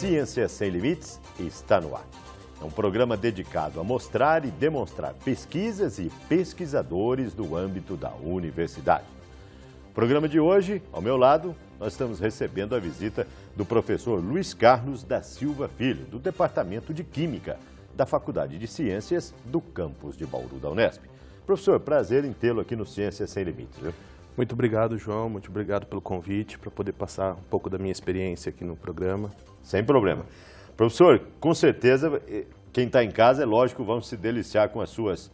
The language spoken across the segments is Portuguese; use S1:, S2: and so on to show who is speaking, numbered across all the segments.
S1: Ciência Sem Limites está no ar. É um programa dedicado a mostrar e demonstrar pesquisas e pesquisadores do âmbito da universidade. No programa de hoje, ao meu lado, nós estamos recebendo a visita do professor Luiz Carlos da Silva Filho, do Departamento de Química da Faculdade de Ciências do campus de Bauru da Unesp. Professor, prazer em tê-lo aqui no Ciência Sem Limites, viu?
S2: Muito obrigado, João. Muito obrigado pelo convite, para poder passar um pouco da minha experiência aqui no programa.
S1: Sem problema. Professor, com certeza, quem está em casa, é lógico, vão se deliciar com as suas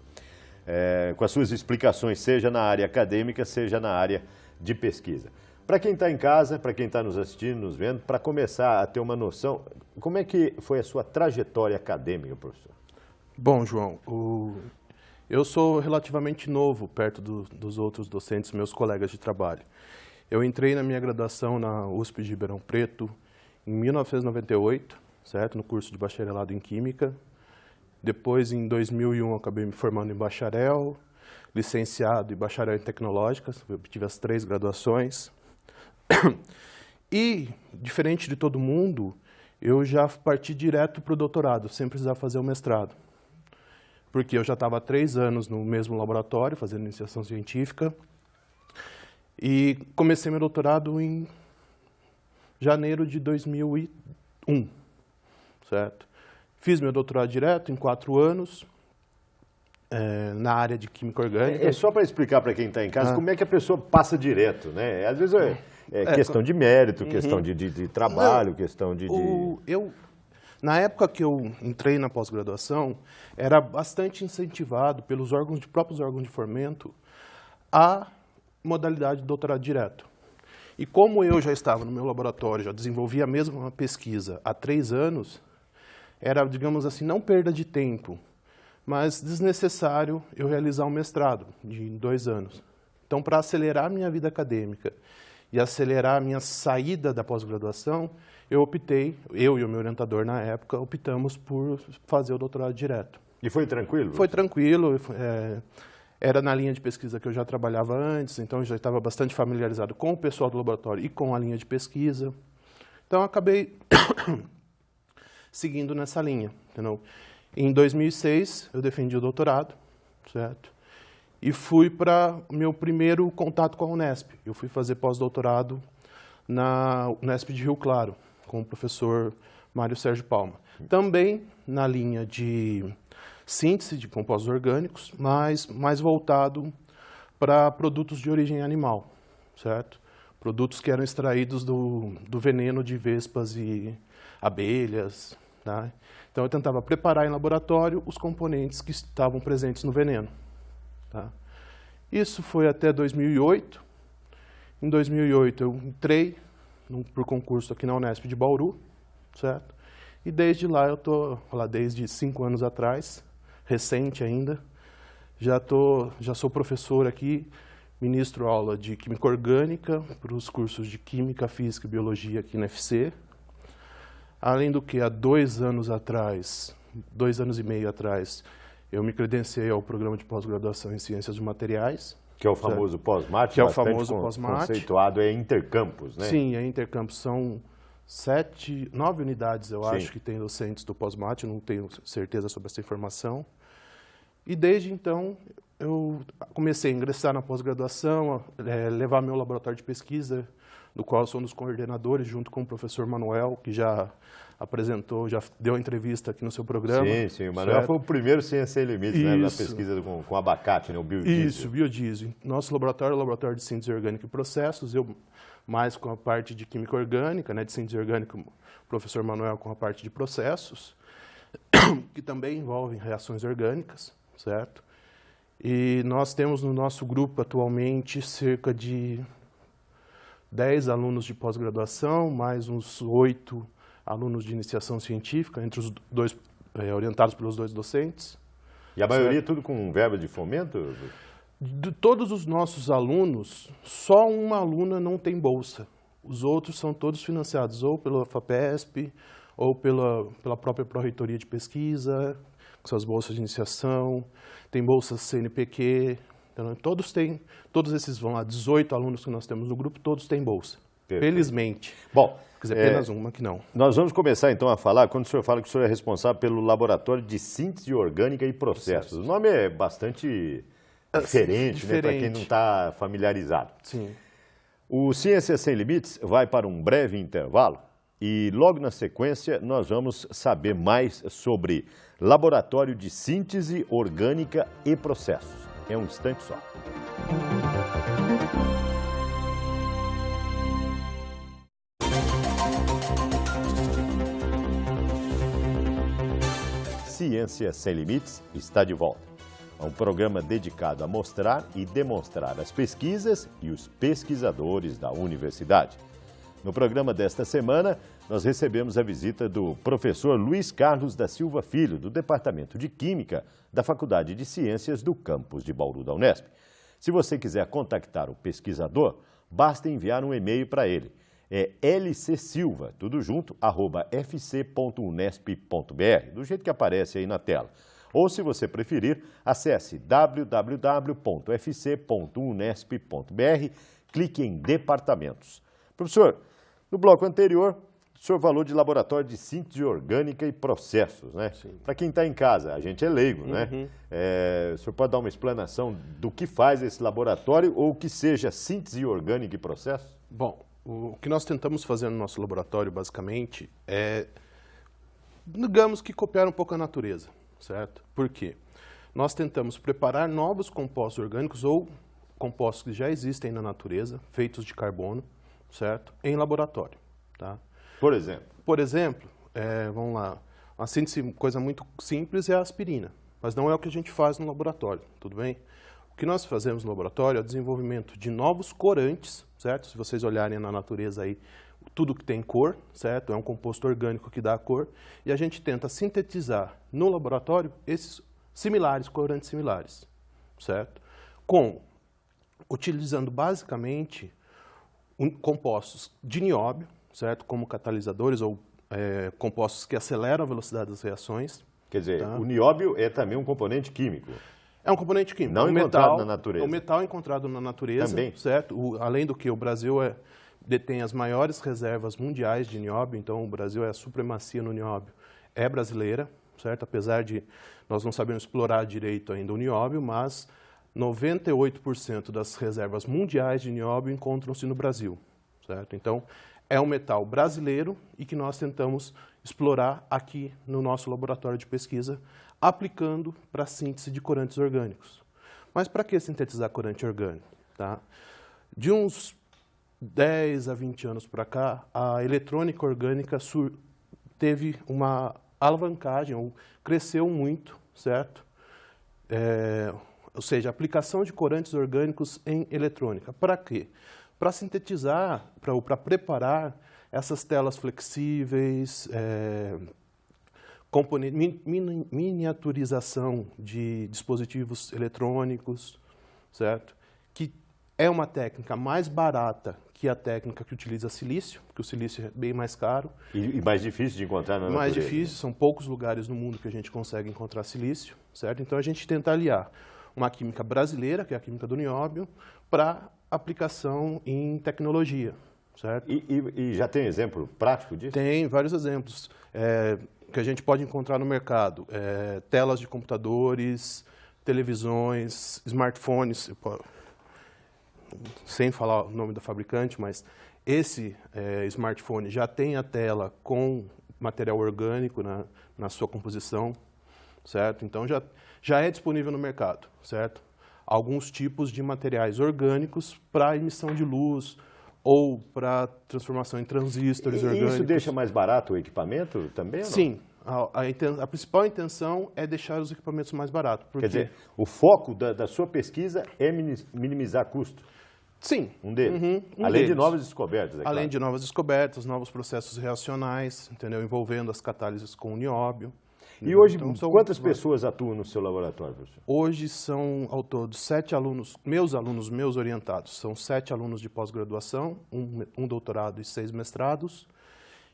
S1: explicações, seja na área acadêmica, seja na área de pesquisa. Para quem está em casa, para quem está nos assistindo, nos vendo, para começar a ter uma noção, como é que foi a sua trajetória acadêmica, professor?
S2: Bom, João, eu sou relativamente novo perto dos outros docentes, meus colegas de trabalho. Eu entrei na minha graduação na USP de Ribeirão Preto em 1998, certo? No curso de bacharelado em Química. Depois, em 2001, eu acabei me formando em bacharel, licenciado e bacharel em Tecnológicas. Eu obtive as 3 graduações. E, diferente de todo mundo, eu já parti direto para o doutorado, sem precisar fazer o mestrado. Porque eu já estava há 3 anos no mesmo laboratório, fazendo iniciação científica, e comecei meu doutorado em janeiro de 2001, certo? Fiz meu doutorado direto em 4 anos, na área de química orgânica.
S1: É só para explicar para quem está em casa como é que a pessoa passa direto, né? Às vezes é questão de mérito, questão de trabalho, questão de...
S2: Na época que eu entrei na pós-graduação, era bastante incentivado pelos próprios órgãos de fomento a modalidade de doutorado direto. E como eu já estava no meu laboratório, já desenvolvia a mesma pesquisa há 3 anos, era, digamos assim, não perda de tempo, mas desnecessário eu realizar um mestrado de 2 anos. Então, para acelerar a minha vida acadêmica e acelerar a minha saída da pós-graduação, eu e o meu orientador na época, optamos por fazer o doutorado direto.
S1: E foi tranquilo?
S2: Foi tranquilo, era na linha de pesquisa que eu já trabalhava antes, então eu já estava bastante familiarizado com o pessoal do laboratório e com a linha de pesquisa. Então, eu acabei seguindo nessa linha, entendeu? Em 2006, eu defendi o doutorado, certo? E fui para o meu primeiro contato com a Unesp. Eu fui fazer pós-doutorado na Unesp de Rio Claro, com o professor Mário Sérgio Palma. Também na linha de síntese de compostos orgânicos, mas mais voltado para produtos de origem animal, certo? Produtos que eram extraídos do veneno de vespas e abelhas, tá? Então eu tentava preparar em laboratório os componentes que estavam presentes no veneno, tá? Isso foi até 2008. Em 2008 eu entrei por concurso aqui na Unesp de Bauru, certo? E desde lá eu estou, desde 5 anos atrás, recente ainda, já sou professor aqui, ministro aula de Química Orgânica para os cursos de Química, Física e Biologia aqui na UFC. Além do que, há 2 anos atrás, 2 anos e meio atrás, eu me credenciei ao programa de pós-graduação em Ciências de Materiais.
S1: Que é o famoso pós-mate.
S2: Que é o famoso pós-mate.
S1: Conceituado é intercampus, né?
S2: Sim, é intercampus. São 9 unidades, eu acho, que tem docentes do pós-mate, não tenho certeza sobre essa informação. E desde então, eu comecei a ingressar na pós-graduação, levar meu laboratório de pesquisa, do qual eu sou um dos coordenadores, junto com o professor Manuel, que já apresentou, já deu entrevista aqui no seu programa.
S1: Sim, o Manuel foi o primeiro Ciência Sem Limites, né, na pesquisa com abacate, né, o biodiesel.
S2: Isso, biodiesel. Nosso laboratório é o laboratório de síntese orgânica e processos, eu mais com a parte de química orgânica, né, de síntese orgânica, o professor Manuel com a parte de processos, que também envolvem reações orgânicas, certo? E nós temos no nosso grupo atualmente cerca de 10 alunos de pós-graduação, mais uns 8 alunos de iniciação científica, entre os 2, orientados pelos 2 docentes.
S1: E a maioria tudo com verba de fomento?
S2: De todos os nossos alunos, só uma aluna não tem bolsa. Os outros são todos financiados ou pela FAPESP, ou pela própria Pró-Reitoria de Pesquisa, com suas bolsas de iniciação, tem bolsas CNPq, então, todos esses 18 alunos que nós temos no grupo, todos têm bolsa,
S1: Perfeito.
S2: Felizmente.
S1: Bom,
S2: Quer dizer, apenas uma que não.
S1: Nós vamos começar então a falar, quando o senhor fala que o senhor é responsável pelo Laboratório de Síntese Orgânica e Processos. O nome é bastante diferente, né, para quem não está familiarizado.
S2: Sim.
S1: O Ciências Sem Limites vai para um breve intervalo e logo na sequência nós vamos saber mais sobre Laboratório de Síntese Orgânica e Processos. É um instante só. Ciência Sem Limites está de volta. É um programa dedicado a mostrar e demonstrar as pesquisas e os pesquisadores da universidade. No programa desta semana, nós recebemos a visita do professor Luiz Carlos da Silva Filho, do Departamento de Química da Faculdade de Ciências do campus de Bauru da Unesp. Se você quiser contactar o pesquisador, basta enviar um e-mail para ele. É lcsilva, tudo junto, @fc.unesp.br, do jeito que aparece aí na tela. Ou, se você preferir, acesse www.fc.unesp.br, clique em Departamentos. Professor, no bloco anterior, o senhor falou de Laboratório de Síntese Orgânica e Processos, né? Para quem está em casa, a gente é leigo, né? O senhor pode dar uma explanação do que faz esse laboratório ou o que seja síntese orgânica e processos?
S2: Bom, o que nós tentamos fazer no nosso laboratório, basicamente, é, digamos que copiar um pouco a natureza, certo? Por quê? Nós tentamos preparar novos compostos orgânicos ou compostos que já existem na natureza, feitos de carbono, certo? Em laboratório, tá?
S1: Por exemplo?
S2: Por exemplo, vamos lá, uma síntese, coisa muito simples é a aspirina, mas não é o que a gente faz no laboratório, tudo bem? O que nós fazemos no laboratório é o desenvolvimento de novos corantes, certo? Se vocês olharem na natureza aí, tudo que tem cor, certo? É um composto orgânico que dá a cor. E a gente tenta sintetizar no laboratório esses corantes similares, certo? Utilizando basicamente compostos de nióbio, certo? Como catalisadores ou compostos que aceleram a velocidade das reações.
S1: Quer dizer,
S2: tá?
S1: O nióbio é também um componente químico.
S2: É um componente químico.
S1: Não encontrado na natureza.
S2: É um metal encontrado na natureza,
S1: também.
S2: Certo? Além do que o Brasil detém as maiores reservas mundiais de nióbio, então o Brasil a supremacia no nióbio é brasileira, certo? Apesar de nós não sabermos explorar direito ainda o nióbio, mas 98% das reservas mundiais de nióbio encontram-se no Brasil, certo? Então, é um metal brasileiro e que nós tentamos explorar aqui no nosso laboratório de pesquisa, aplicando para a síntese de corantes orgânicos. Mas para que sintetizar corante orgânico? Tá? De uns 10 a 20 anos para cá, a eletrônica orgânica teve uma alavancagem, ou cresceu muito, certo? Ou seja, a aplicação de corantes orgânicos em eletrônica. Para quê? Para sintetizar, para preparar essas telas flexíveis, miniaturização de dispositivos eletrônicos, certo? Que é uma técnica mais barata que a técnica que utiliza silício, porque o silício é bem mais caro.
S1: E mais difícil de encontrar na natureza.
S2: Mais difícil, são poucos lugares no mundo que a gente consegue encontrar silício, certo? Então a gente tenta aliar uma química brasileira, que é a química do nióbio, para aplicação em tecnologia, certo?
S1: E já tem exemplo prático disso?
S2: Tem vários exemplos que a gente pode encontrar no mercado. Telas de computadores, televisões, smartphones, sem falar o nome do fabricante, mas esse smartphone já tem a tela com material orgânico na sua composição, certo? Então já é disponível no mercado, certo? Alguns tipos de materiais orgânicos para emissão de luz ou para transformação em transistores orgânicos.
S1: Isso deixa mais barato o equipamento também ou não?
S2: Sim. A principal intenção é deixar os equipamentos mais baratos.
S1: Quer dizer, o foco da sua pesquisa é minimizar custo?
S2: Sim.
S1: Um deles? Além de novas descobertas,
S2: Além de novas descobertas, novos processos reacionais, entendeu? Envolvendo as catálises com o nióbio.
S1: E hoje, quantas pessoas atuam no seu laboratório, professor?
S2: Hoje são, ao todo, 7 alunos, meus orientados, são 7 alunos de pós-graduação, um doutorado e 6 mestrados,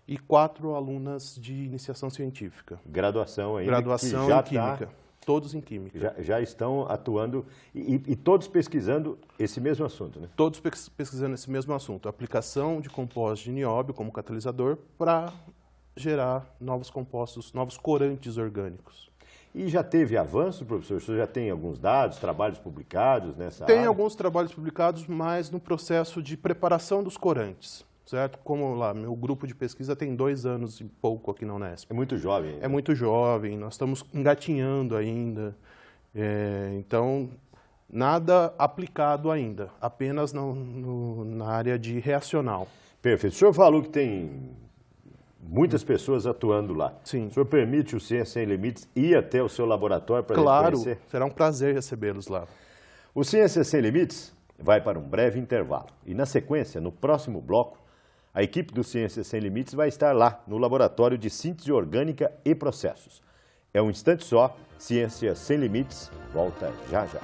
S2: e 4 alunas de iniciação científica.
S1: Graduação ainda.
S2: Graduação
S1: que já
S2: em Química. todos em química.
S1: Já estão atuando e todos pesquisando esse mesmo assunto, né?
S2: Todos pesquisando esse mesmo assunto, aplicação de compostos de nióbio como catalisador para gerar novos compostos, novos corantes orgânicos.
S1: E já teve avanço, professor? O senhor já tem alguns dados, trabalhos publicados nessa área?
S2: Tem alguns trabalhos publicados, mas no processo de preparação dos corantes, certo? Como lá, meu grupo de pesquisa tem 2 anos e pouco aqui na Unesp.
S1: É muito jovem ainda.
S2: É muito jovem, nós estamos engatinhando ainda, então nada aplicado ainda, apenas na área de reacional.
S1: Perfeito. O senhor falou que tem muitas pessoas atuando lá.
S2: Sim.
S1: O senhor permite o Ciência Sem Limites ir até o seu laboratório para
S2: Claro,
S1: conhecer?
S2: será um prazer recebê-los lá.
S1: O Ciência Sem Limites vai para um breve intervalo. E na sequência, no próximo bloco, a equipe do Ciência Sem Limites vai estar lá no Laboratório de Síntese Orgânica e Processos. É um instante só, Ciência Sem Limites volta já já.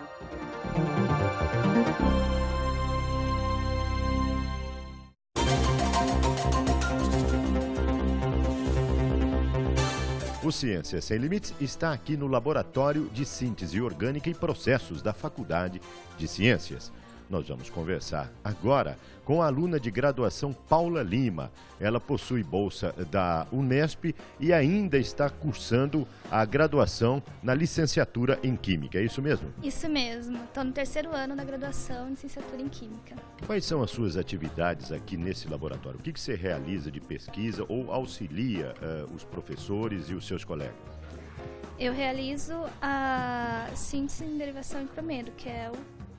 S1: O Ciência Sem Limites está aqui no Laboratório de Síntese Orgânica e Processos da Faculdade de Ciências. Nós vamos conversar agora com a aluna de graduação Paula Lima. Ela possui bolsa da Unesp e ainda está cursando a graduação na licenciatura em Química. É isso mesmo?
S3: Isso mesmo. Estou no 3º ano da graduação em licenciatura em Química.
S1: Quais são as suas atividades aqui nesse laboratório? O que você realiza de pesquisa ou auxilia os professores e os seus colegas?
S3: Eu realizo a síntese em derivação em cromeiro, que é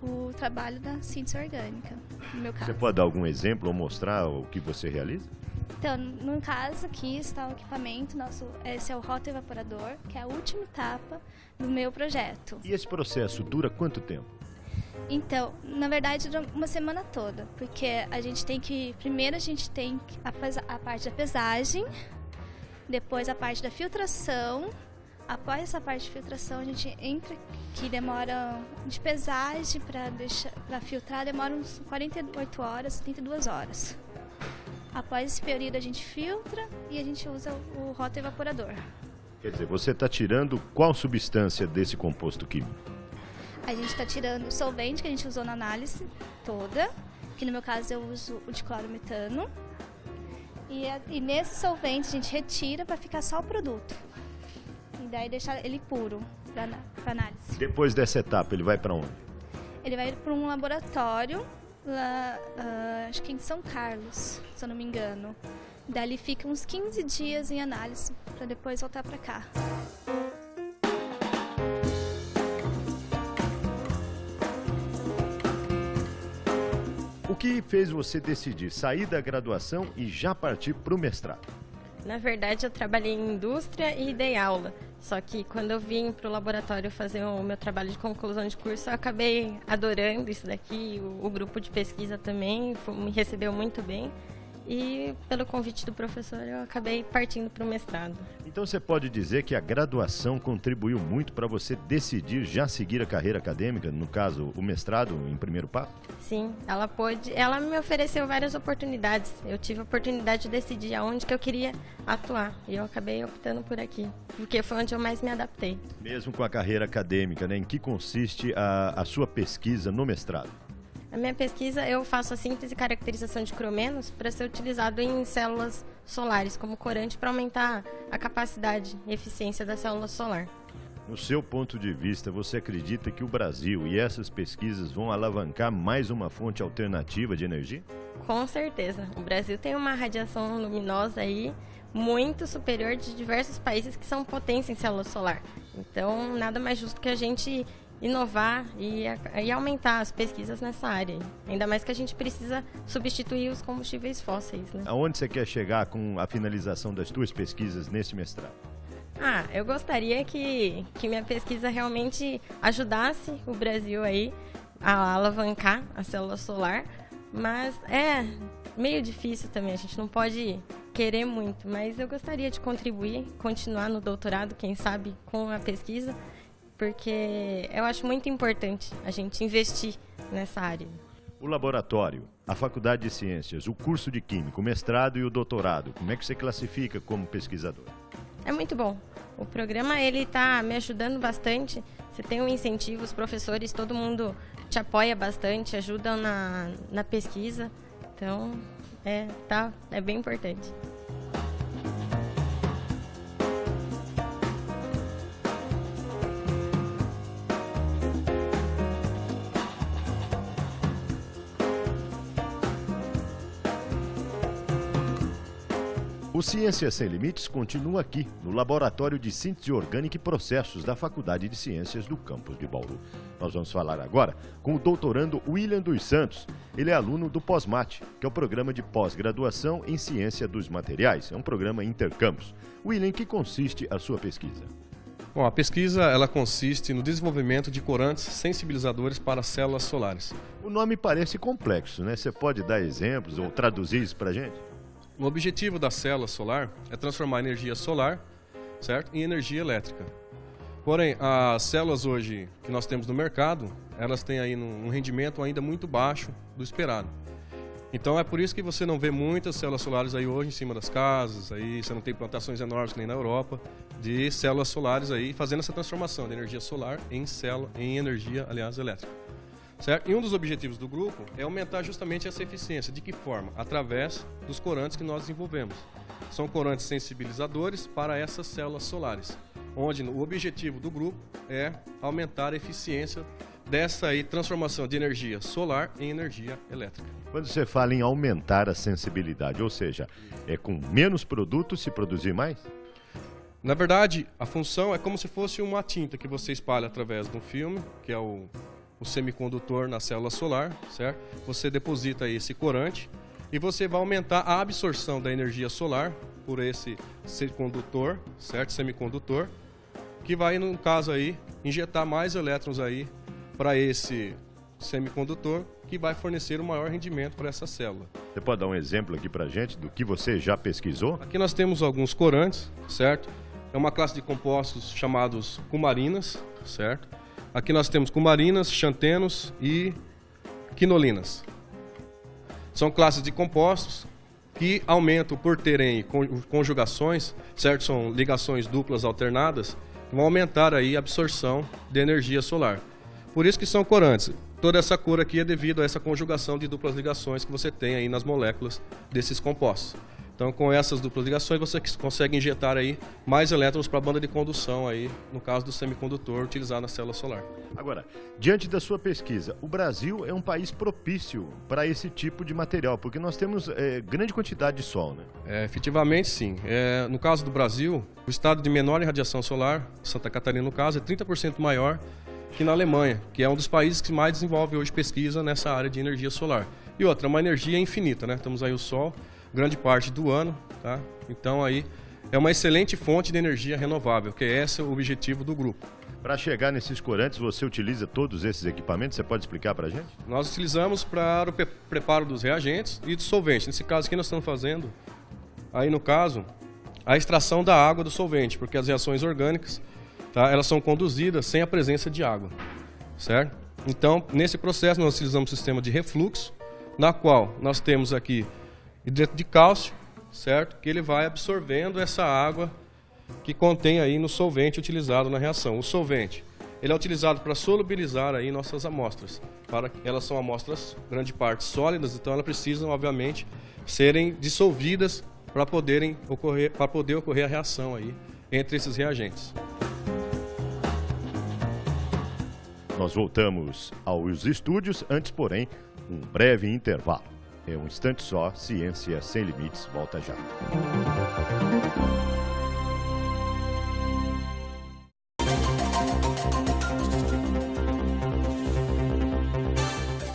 S3: o trabalho da síntese orgânica, no meu caso.
S1: Você pode dar algum exemplo ou mostrar o que você realiza?
S3: Então, no caso aqui está o equipamento, esse é o rotoevaporador, que é a última etapa do meu projeto.
S1: E esse processo dura quanto tempo?
S3: Então, na verdade, dura uma semana toda, porque primeiro a gente tem a parte da pesagem, depois a parte da filtração. Após essa parte de filtração, a gente entra, que demora de pesagem para filtrar, demora uns 48 horas, 32 horas. Após esse período, a gente filtra e a gente usa o rotoevaporador.
S1: Quer dizer, você está tirando qual substância desse composto químico?
S3: A gente está tirando o solvente que a gente usou na análise toda, que no meu caso eu uso o diclorometano. E nesse solvente a gente retira para ficar só o produto. E daí deixar ele puro para análise.
S1: Depois dessa etapa, ele vai para onde?
S3: Ele vai para um laboratório, lá, acho que em São Carlos, se eu não me engano. Daí ele fica uns 15 dias em análise para depois voltar para cá.
S1: O que fez você decidir sair da graduação e já partir para o mestrado?
S4: Na verdade, eu trabalhei em indústria e dei aula. Só que quando eu vim para o laboratório fazer o meu trabalho de conclusão de curso, eu acabei adorando isso daqui. O grupo de pesquisa também me recebeu muito bem. E pelo convite do professor, eu acabei partindo para o mestrado.
S1: Então você pode dizer que a graduação contribuiu muito para você decidir já seguir a carreira acadêmica, no caso, o mestrado em primeiro passo?
S4: Sim, ela me ofereceu várias oportunidades. Eu tive a oportunidade de decidir aonde que eu queria atuar. E eu acabei optando por aqui, porque foi onde eu mais me adaptei.
S1: Mesmo com a carreira acadêmica, né? Em que consiste a sua pesquisa no mestrado?
S4: A minha pesquisa, eu faço a síntese e caracterização de cromenos para ser utilizado em células solares como corante para aumentar a capacidade e eficiência da célula solar.
S1: No seu ponto de vista, você acredita que o Brasil e essas pesquisas vão alavancar mais uma fonte alternativa de energia?
S4: Com certeza. O Brasil tem uma radiação luminosa aí muito superior de diversos países que são potência em célula solar. Então, nada mais justo que a gente inovar e aumentar as pesquisas nessa área. Ainda mais que a gente precisa substituir os combustíveis fósseis, né?
S1: Aonde você quer chegar com a finalização das suas pesquisas nesse mestrado?
S4: Eu gostaria que minha pesquisa realmente ajudasse o Brasil aí a alavancar a célula solar, mas é meio difícil também, a gente não pode querer muito, mas eu gostaria de contribuir, continuar no doutorado, quem sabe, com a pesquisa, porque eu acho muito importante a gente investir nessa área.
S1: O laboratório, a Faculdade de Ciências, o curso de Química, o mestrado e o doutorado, como é que você classifica como pesquisador?
S4: É muito bom. O programa, ele tá me ajudando bastante. Você tem um incentivo, os professores, todo mundo te apoia bastante, ajudam na pesquisa. Então, é bem importante.
S1: O Ciência Sem Limites continua aqui, no Laboratório de Síntese Orgânica e Processos da Faculdade de Ciências do campus de Bauru. Nós vamos falar agora com o doutorando William dos Santos. Ele é aluno do POSMAT, que é o Programa de Pós-Graduação em Ciência dos Materiais. É um programa intercampus. William, em que consiste a sua pesquisa?
S5: Bom, a pesquisa ela consiste no desenvolvimento de corantes sensibilizadores para células solares.
S1: O nome parece complexo, né? Você pode dar exemplos ou traduzir isso para a gente?
S5: O objetivo da célula solar é transformar a energia solar, certo, em energia elétrica. Porém, as células hoje que nós temos no mercado, elas têm aí um rendimento ainda muito baixo do esperado. Então é por isso que você não vê muitas células solares aí hoje em cima das casas, aí você não tem plantações enormes que nem na Europa, de células solares aí fazendo essa transformação de energia solar em energia, aliás, elétrica. Certo? E um dos objetivos do grupo é aumentar justamente essa eficiência. De que forma? Através dos corantes que nós desenvolvemos. São corantes sensibilizadores para essas células solares, onde o objetivo do grupo é aumentar a eficiência dessa aí transformação de energia solar em energia elétrica.
S1: Quando você fala em aumentar a sensibilidade, ou seja, é com menos produtos se produzir mais?
S5: Na verdade, a função é como se fosse uma tinta que você espalha através de um filme, que é o semicondutor na célula solar, certo? Você deposita aí esse corante e você vai aumentar a absorção da energia solar por esse semicondutor, certo? Semicondutor, que vai, no caso aí, injetar mais elétrons aí para esse semicondutor, que vai fornecer um maior rendimento para essa célula.
S1: Você pode dar um exemplo aqui para a gente do que você já pesquisou?
S5: Aqui nós temos alguns corantes, certo? É uma classe de compostos chamados cumarinas, certo? Aqui nós temos cumarinas, xantenos e quinolinas. São classes de compostos que aumentam por terem conjugações, certo? São ligações duplas alternadas, que vão aumentar aí a absorção de energia solar. Por isso que são corantes. Toda essa cor aqui é devido a essa conjugação de duplas ligações que você tem aí nas moléculas desses compostos. Então, com essas duplas ligações, você consegue injetar aí mais elétrons para a banda de condução aí, no caso do semicondutor utilizado na célula solar.
S1: Agora, diante da sua pesquisa, o Brasil é um país propício para esse tipo de material, porque nós temos grande quantidade de sol, né?
S5: Efetivamente, sim. No caso do Brasil, o estado de menor irradiação solar, Santa Catarina no caso, é 30% maior que na Alemanha, que é um dos países que mais desenvolve hoje pesquisa nessa área de energia solar. E outra, uma energia infinita, né? Temos aí o Sol, grande parte do ano, tá? Então aí é uma excelente fonte de energia renovável, que esse é o objetivo do grupo.
S1: Para chegar nesses corantes, você utiliza todos esses equipamentos? Você pode explicar para a gente?
S5: Nós utilizamos para o preparo dos reagentes e do solvente. Nesse caso aqui nós estamos fazendo, aí no caso, a extração da água do solvente, porque as reações orgânicas, tá, elas são conduzidas sem a presença de água, certo? Então, nesse processo nós utilizamos um sistema de refluxo, na qual nós temos aqui hidreto de cálcio, certo? Que ele vai absorvendo essa água que contém aí no solvente utilizado na reação. O solvente, ele é utilizado para solubilizar aí nossas amostras. Elas são amostras, grande parte, sólidas, então elas precisam, obviamente, serem dissolvidas para poder ocorrer a reação aí entre esses reagentes.
S1: Nós voltamos aos estúdios, antes, porém, um breve intervalo. É um instante só, Ciência Sem Limites, volta já.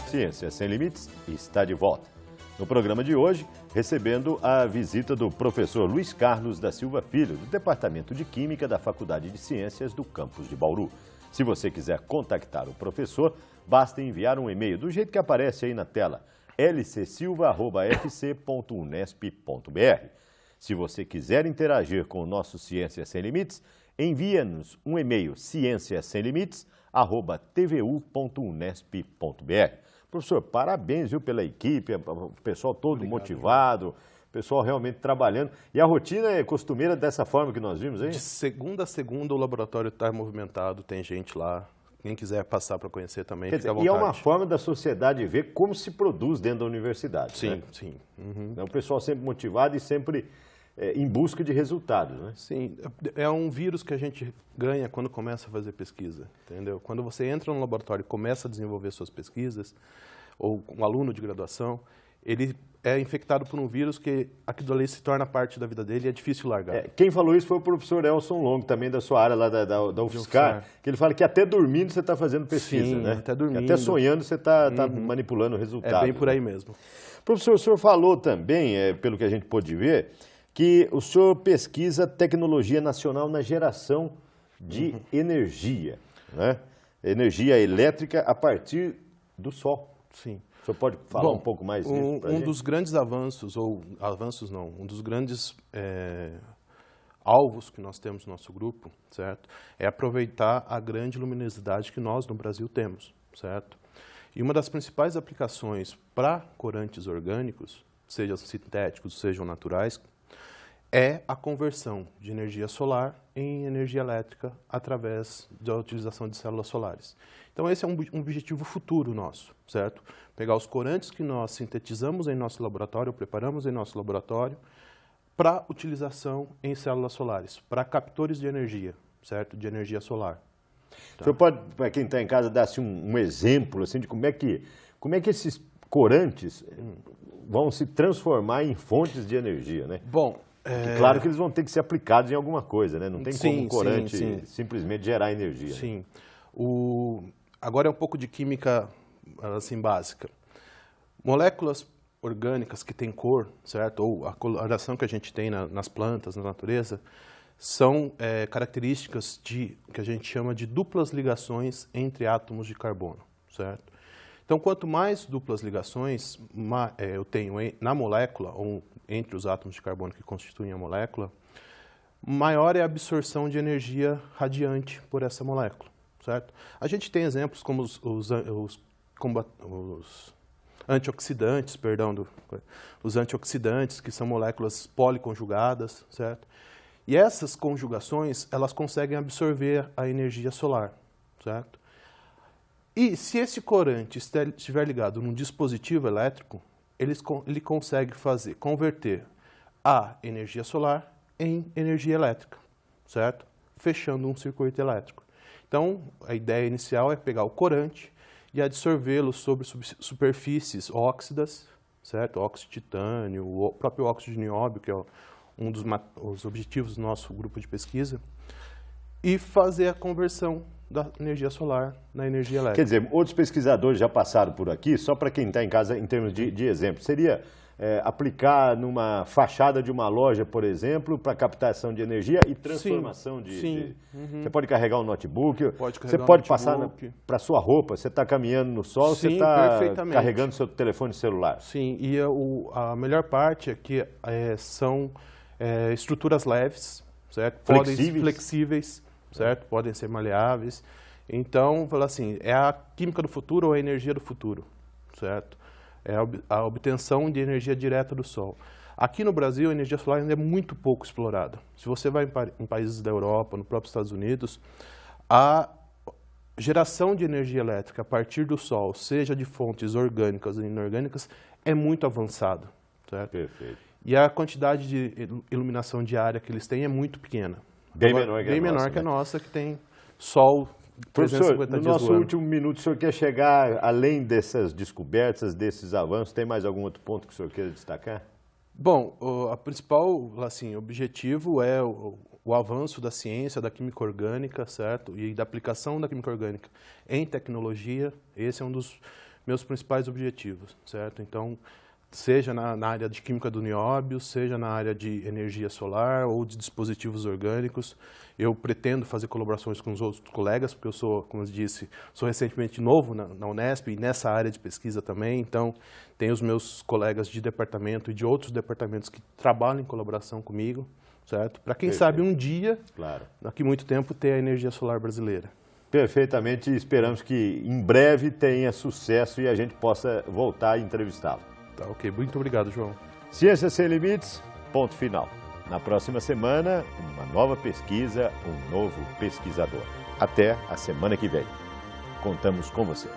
S1: Ciência Sem Limites está de volta. No programa de hoje, recebendo a visita do professor Luiz Carlos da Silva Filho, do Departamento de Química da Faculdade de Ciências do campus de Bauru. Se você quiser contactar o professor, basta enviar um e-mail do jeito que aparece aí na tela, lcsilva@fc.unesp.br. Se você quiser interagir com o nosso Ciência Sem Limites, envie-nos um e-mail cienciasemlimites@tvu.unesp.br. Professor, parabéns, viu, pela equipe, o pessoal todo motivado, o pessoal realmente trabalhando. E a rotina é costumeira dessa forma que nós vimos aí?
S2: De segunda a segunda o laboratório está movimentado, tem gente lá. Quem quiser passar para conhecer também,
S1: Quer
S2: fica à
S1: dizer, e
S2: vontade.
S1: é uma forma da sociedade ver como se produz dentro da universidade.
S2: Sim,
S1: né?
S2: sim. Uhum.
S1: É um pessoal sempre motivado e sempre em busca de resultados, né?
S2: Sim, é um vírus que a gente ganha quando começa a fazer pesquisa, entendeu? Quando você entra no laboratório e começa a desenvolver suas pesquisas, ou um aluno de graduação, ele é infectado por um vírus que aquilo ali se torna parte da vida dele e é difícil largar.
S1: Quem falou isso foi o professor Elson Long, também da sua área lá da UFSCar, que ele fala que até dormindo você está fazendo pesquisa,
S2: Sim,
S1: né?
S2: até dormindo.
S1: Até sonhando você está manipulando o resultado.
S2: É bem por aí mesmo.
S1: Professor, o senhor falou também, pelo que a gente pôde ver, que o senhor pesquisa tecnologia nacional na geração de energia, né? Energia elétrica a partir do sol.
S2: Sim.
S1: O senhor pode falar um pouco mais disso pra gente?
S2: dos grandes avanços, um dos grandes alvos que nós temos no nosso grupo, certo? É aproveitar a grande luminosidade que nós no Brasil temos, certo? E uma das principais aplicações para corantes orgânicos, sejam sintéticos, sejam naturais, é a conversão de energia solar em energia elétrica através da utilização de células solares. Então, esse é um objetivo futuro nosso, certo? Pegar os corantes que nós sintetizamos em nosso laboratório, ou preparamos em nosso laboratório, para utilização em células solares, para captores de energia, certo? De energia solar.
S1: Tá. O senhor pode, para quem está em casa, dar assim, um exemplo assim, de como é que esses corantes vão se transformar em fontes de energia, né?
S2: Bom,
S1: claro que eles vão ter que ser aplicados em alguma coisa, né? Não tem como um corante
S2: sim.
S1: simplesmente gerar energia.
S2: Sim.
S1: Né?
S2: Agora é um pouco de química assim, básica. Moléculas orgânicas que têm cor, certo? Ou a coloração que a gente tem nas plantas, na natureza, são características que a gente chama de duplas ligações entre átomos de carbono, certo? Então, quanto mais duplas ligações eu tenho na molécula, ou entre os átomos de carbono que constituem a molécula, maior é a absorção de energia radiante por essa molécula, certo? A gente tem exemplos como os antioxidantes, os antioxidantes, que são moléculas policonjugadas, certo? E essas conjugações, elas conseguem absorver a energia solar, certo? E se esse corante estiver ligado num dispositivo elétrico, ele consegue converter a energia solar em energia elétrica, certo? Fechando um circuito elétrico. Então, a ideia inicial é pegar o corante e absorvê-lo sobre superfícies óxidas, certo? Óxido de titânio, o próprio óxido de nióbio, que é um dos objetivos do nosso grupo de pesquisa, e fazer a conversão da energia solar na energia elétrica.
S1: Quer dizer, outros pesquisadores já passaram por aqui, só para quem está em casa, em termos de exemplo, seria aplicar numa fachada de uma loja, por exemplo, para captação de energia e transformação Você pode carregar um notebook, você pode passar para a sua roupa, você está caminhando no sol, você está carregando seu telefone celular.
S2: Sim, e a melhor parte é que são estruturas leves, certo? Flexíveis, certo? Podem ser maleáveis. Então, fala assim, é a química do futuro ou a energia do futuro, certo? É a obtenção de energia direta do Sol. Aqui no Brasil, a energia solar ainda é muito pouco explorada. Se você vai em países da Europa, no próprio Estados Unidos, a geração de energia elétrica a partir do Sol, seja de fontes orgânicas ou inorgânicas, é muito avançada, certo?
S1: Perfeito.
S2: E a quantidade de iluminação diária que eles têm é muito pequena.
S1: Bem menor que
S2: a nossa, que tem Sol.
S1: Professor, no nosso último minuto, o senhor quer chegar além dessas descobertas, desses avanços? Tem mais algum outro ponto que o senhor queira destacar?
S2: Bom, o principal objetivo é o avanço da ciência, da química orgânica, certo? E da aplicação da química orgânica em tecnologia. Esse é um dos meus principais objetivos, certo? Então, seja na área de química do nióbio, seja na área de energia solar ou de dispositivos orgânicos. Eu pretendo fazer colaborações com os outros colegas, porque eu sou, como eu disse, sou recentemente novo na Unesp e nessa área de pesquisa também. Então, tem os meus colegas de departamento e de outros departamentos que trabalham em colaboração comigo, certo? Para quem sabe um dia, daqui a muito tempo, ter a energia solar brasileira.
S1: Perfeitamente, esperamos que em breve tenha sucesso e a gente possa voltar a entrevistá-lo.
S2: Tá, ok. Muito obrigado, João.
S1: Ciência Sem Limites, ponto final. Na próxima semana, uma nova pesquisa, um novo pesquisador. Até a semana que vem. Contamos com você.